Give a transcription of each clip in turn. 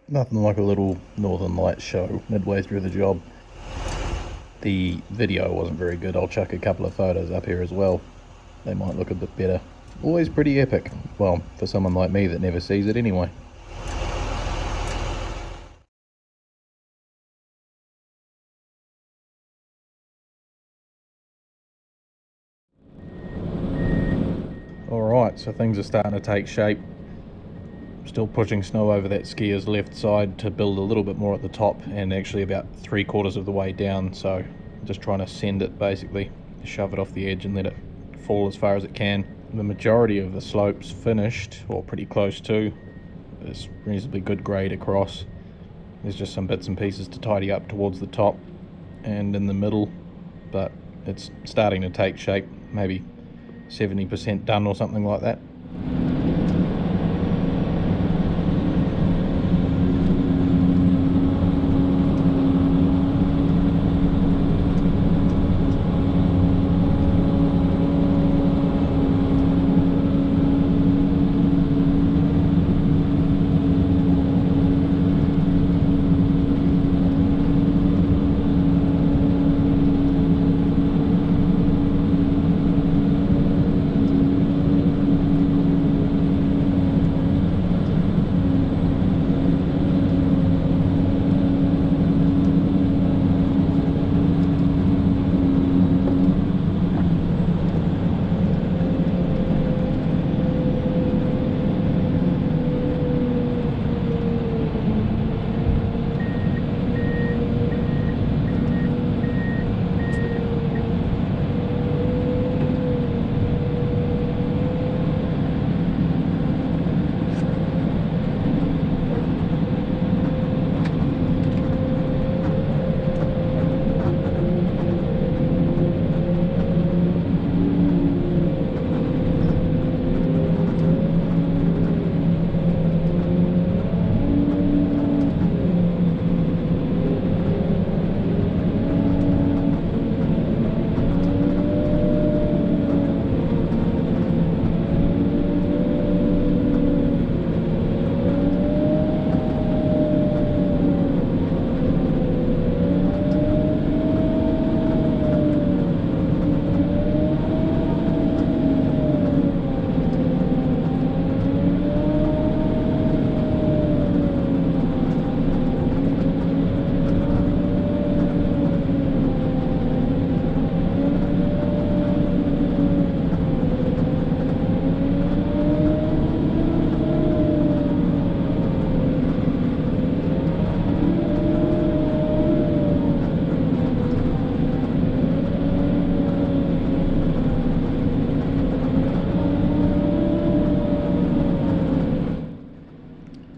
Nothing like a little Northern Lights show midway through the job. The video wasn't very good. I'll chuck a couple of photos up here as well. They might look a bit better. Always pretty epic. Well, for someone like me that never sees it anyway. Alright, so things are starting to take shape. Still pushing snow over that skier's left side to build a little bit more at the top, and actually about 3/4 of the way down, so just trying to send it basically, shove it off the edge and let it fall as far as it can. The majority of the slope's finished, or pretty close to. It's reasonably good grade across. There's just some bits and pieces to tidy up towards the top and in the middle, but it's starting to take shape, maybe 70% done or something like that.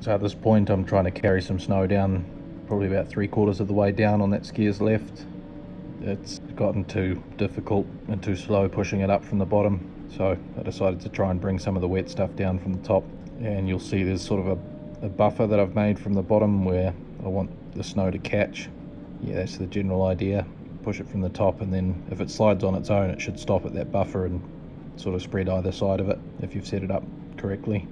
So at this point I'm trying to carry some snow down, probably about 3/4 of the way down on that skier's left. It's gotten too difficult and too slow pushing it up from the bottom, so I decided to try and bring some of the wet stuff down from the top. And you'll see there's sort of a buffer that I've made from the bottom where I want the snow to catch. Yeah, that's the general idea. Push it from the top, and then if it slides on its own it should stop at that buffer and sort of spread either side of it if you've set it up correctly.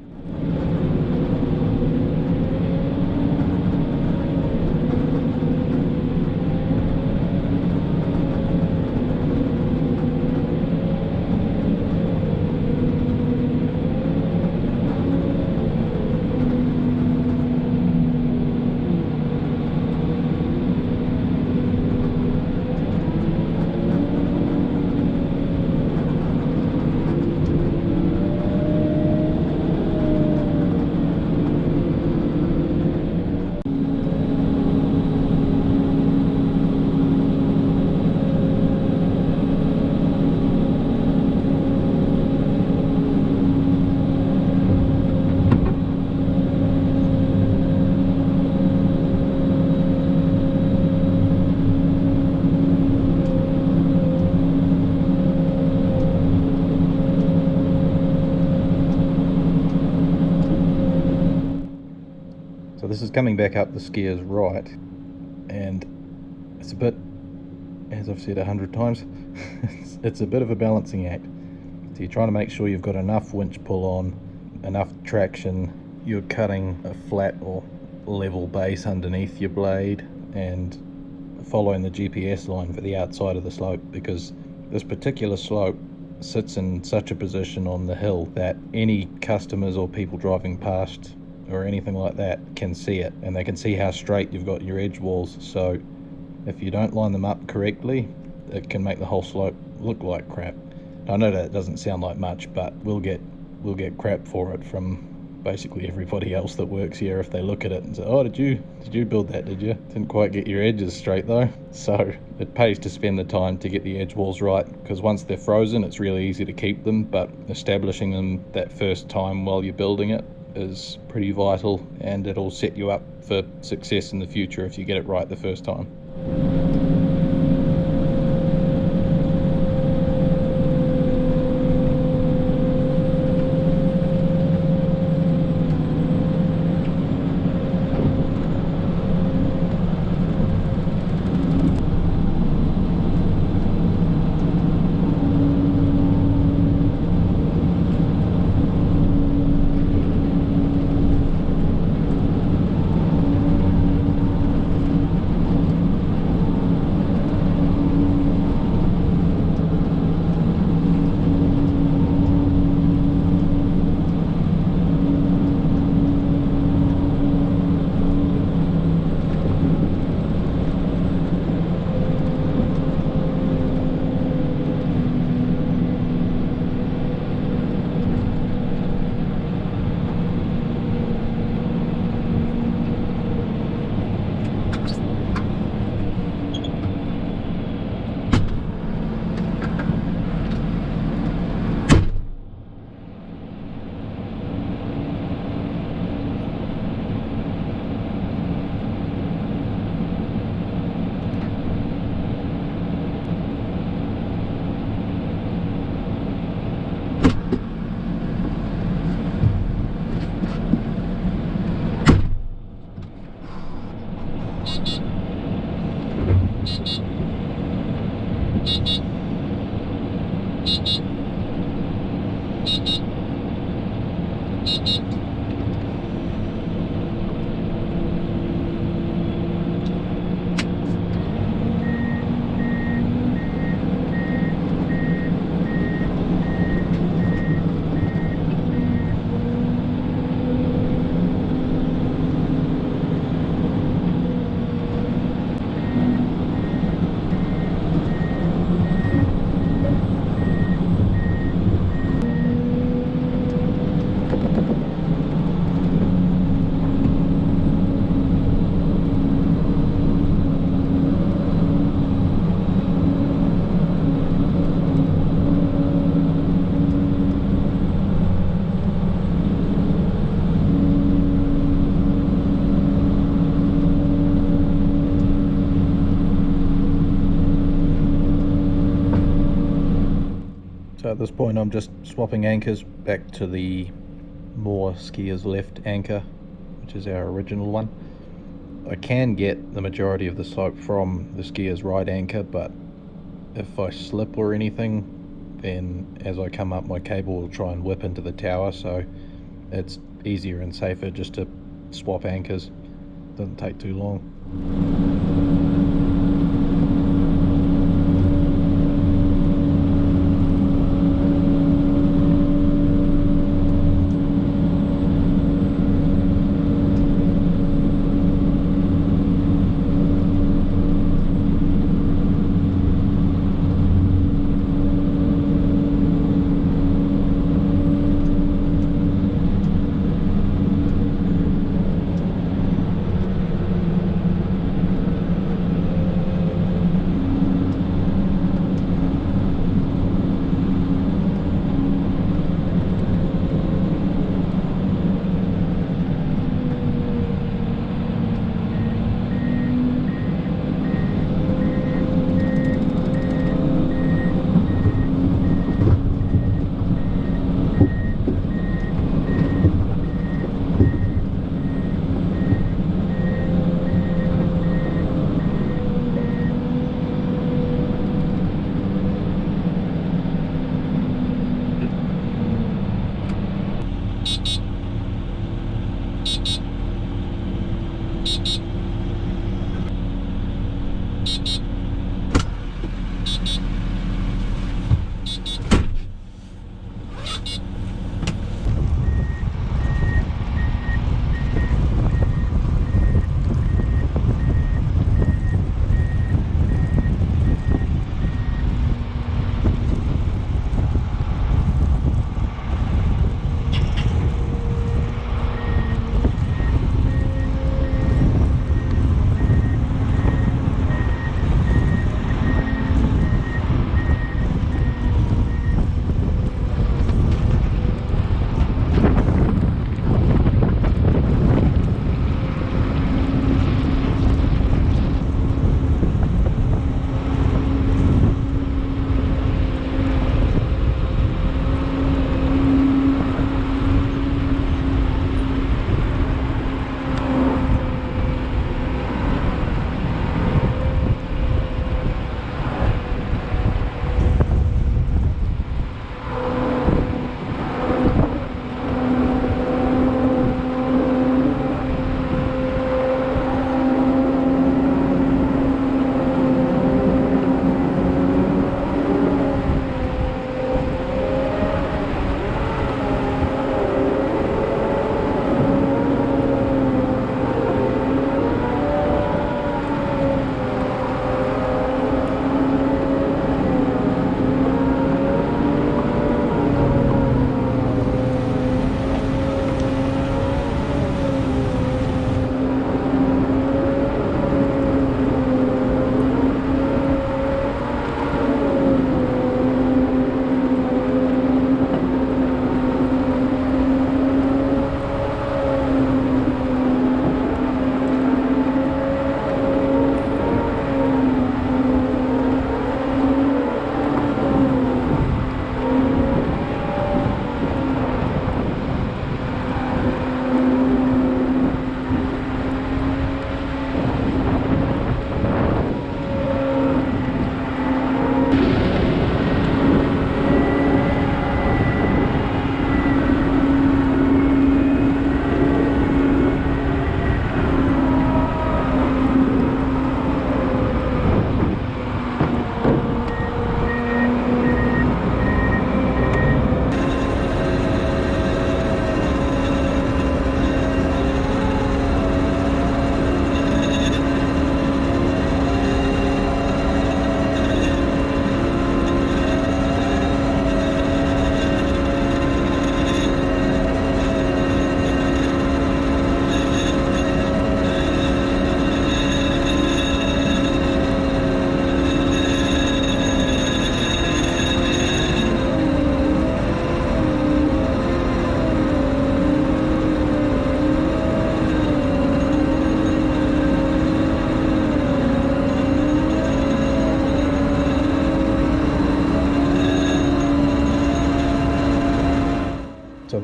So this is coming back up the skier's right, and it's a bit, as I've said 100 times, it's a bit of a balancing act. So you're trying to make sure you've got enough winch pull on, enough traction, you're cutting a flat or level base underneath your blade and following the GPS line for the outside of the slope, because this particular slope sits in such a position on the hill that any customers or people driving past or anything like that can see it, and they can see how straight you've got your edge walls. So if you don't line them up correctly, it can make the whole slope look like crap. I know that doesn't sound like much, but we'll get crap for it from basically everybody else that works here if they look at it and say, oh, did you build that, did you? Didn't quite get your edges straight though. So it pays to spend the time to get the edge walls right, because once they're frozen it's really easy to keep them, but establishing them that first time while you're building it is pretty vital, and it'll set you up for success in the future if you get it right the first time. So at this point I'm just swapping anchors back to the more skiers left anchor, which is our original one. I can get the majority of the slope from the skiers right anchor, but if I slip or anything, then as I come up my cable will try and whip into the tower, so it's easier and safer just to swap anchors. Doesn't take too long.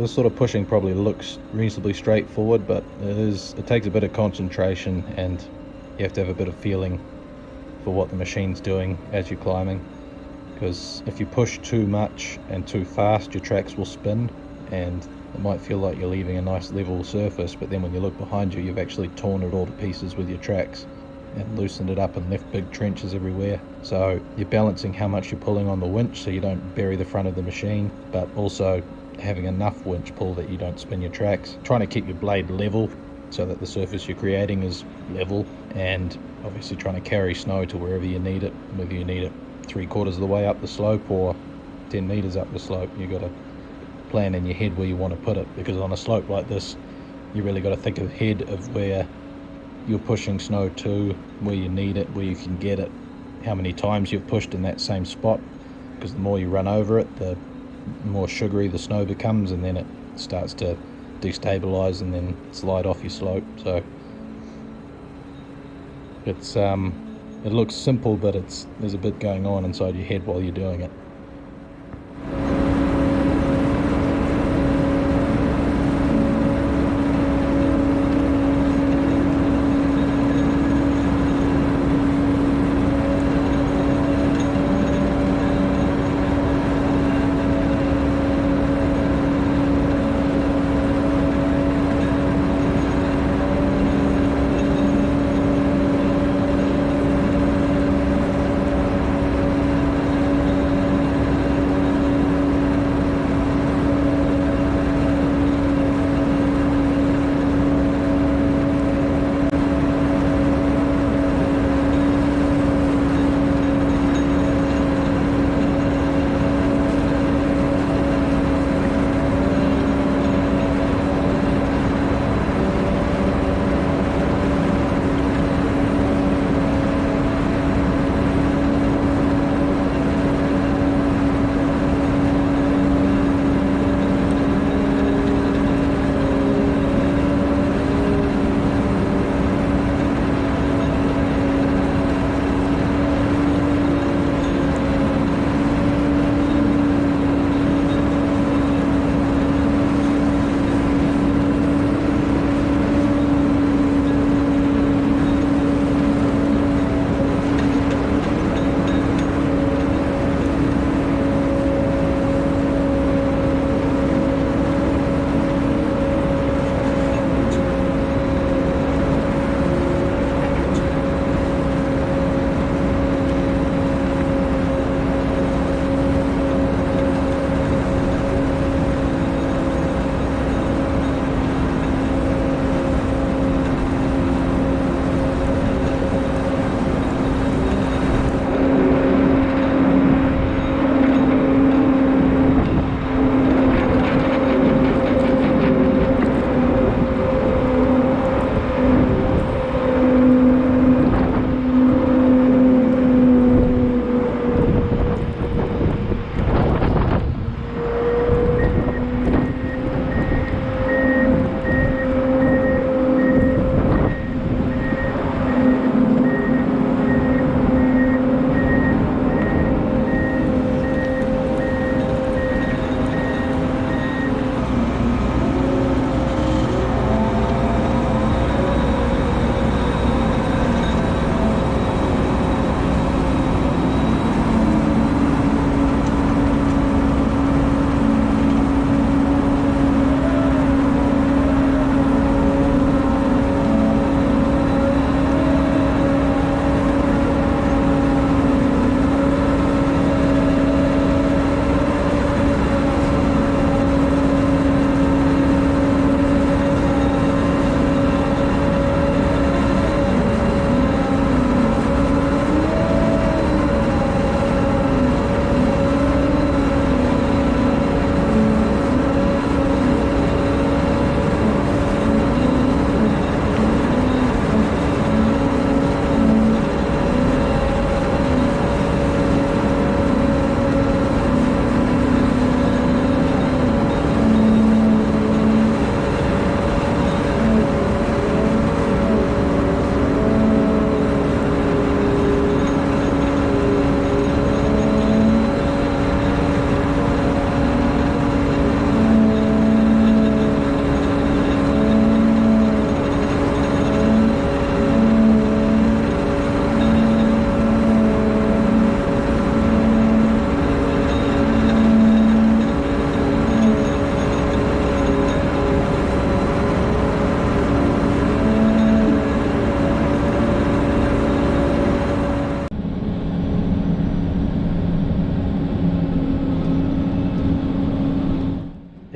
this sort of pushing probably looks reasonably straightforward, but it takes a bit of concentration, and you have to have a bit of feeling for what the machine's doing as you're climbing, because if you push too much and too fast, your tracks will spin, and it might feel like you're leaving a nice level surface, but then when you look behind you, you've actually torn it all to pieces with your tracks and loosened it up and left big trenches everywhere. So you're balancing how much you're pulling on the winch so you don't bury the front of the machine, but also having enough winch pull that you don't spin your tracks. Trying to keep your blade level so that the surface you're creating is level, and obviously trying to carry snow to wherever you need it, whether you need it 3/4 of the way up the slope or 10 meters up the slope. You've got to plan in your head where you want to put it, because on a slope like this you really got to think ahead of where you're pushing snow to, where you need it, where you can get it, how many times you've pushed in that same spot, because the more you run over it, the more sugary the snow becomes, and then it starts to destabilize and then slide off your slope. So it's it looks simple, but there's a bit going on inside your head while you're doing it.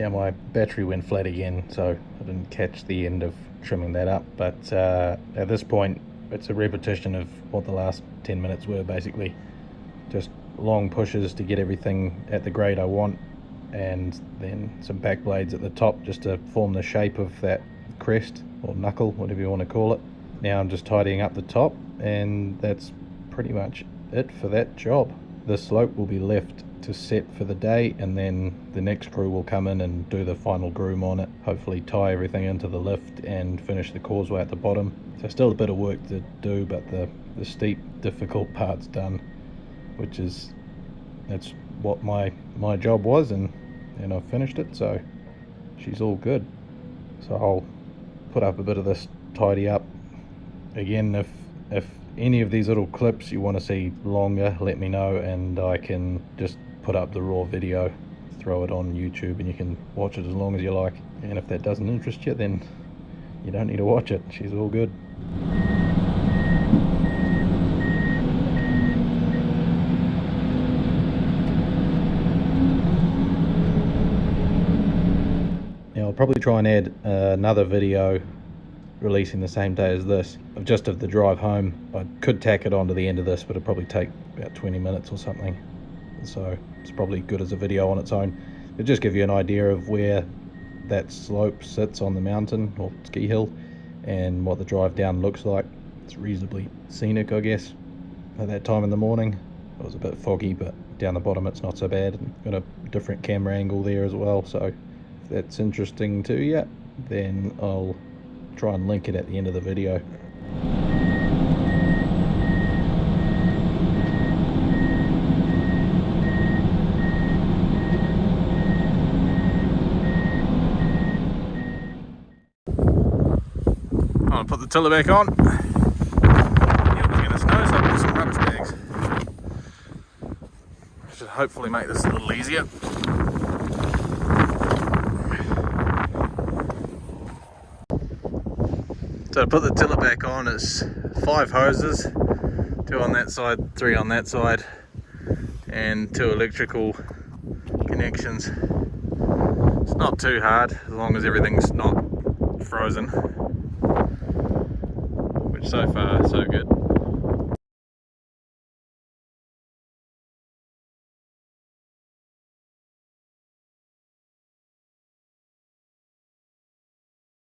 Now my battery went flat again, so I didn't catch the end of trimming that up, but at this point it's a repetition of what the last 10 minutes were, basically. Just long pushes to get everything at the grade I want, and then some back blades at the top just to form the shape of that crest or knuckle, whatever you want to call it. Now I'm just tidying up the top, and that's pretty much it for that job. The slope will be left to set for the day, and then the next crew will come in and do the final groom on it, hopefully tie everything into the lift and finish the causeway at the bottom. So still a bit of work to do, but the steep, difficult part's done, which is, that's what my job was, and I've finished it, so she's all good. So I'll put up a bit of this tidy up. Again, if any of these little clips you want to see longer, let me know, and I can just put up the raw video, throw it on YouTube, and you can watch it as long as you like. And if that doesn't interest you, then you don't need to watch it. She's all good. Now I'll probably try and add another video releasing the same day as this, just of the drive home. I could tack it on to the end of this, but it'd probably take about 20 minutes or something, so it's probably good as a video on its own. It'll just give you an idea of where that slope sits on the mountain or ski hill and what the drive down looks like. It's reasonably scenic, I guess, at that time in the morning. It was a bit foggy, but down the bottom it's not so bad, and got a different camera angle there as well. So if that's interesting to you, then I'll try and link it at the end of the video. I'll put the tiller back on. It was going to snow, so I'll put some rubbish bags. Should hopefully make this a little easier. So to put the tiller back on, it's 5 hoses, 2 on that side, 3 on that side, and 2 electrical connections. It's not too hard as long as everything's not frozen, which so far so good.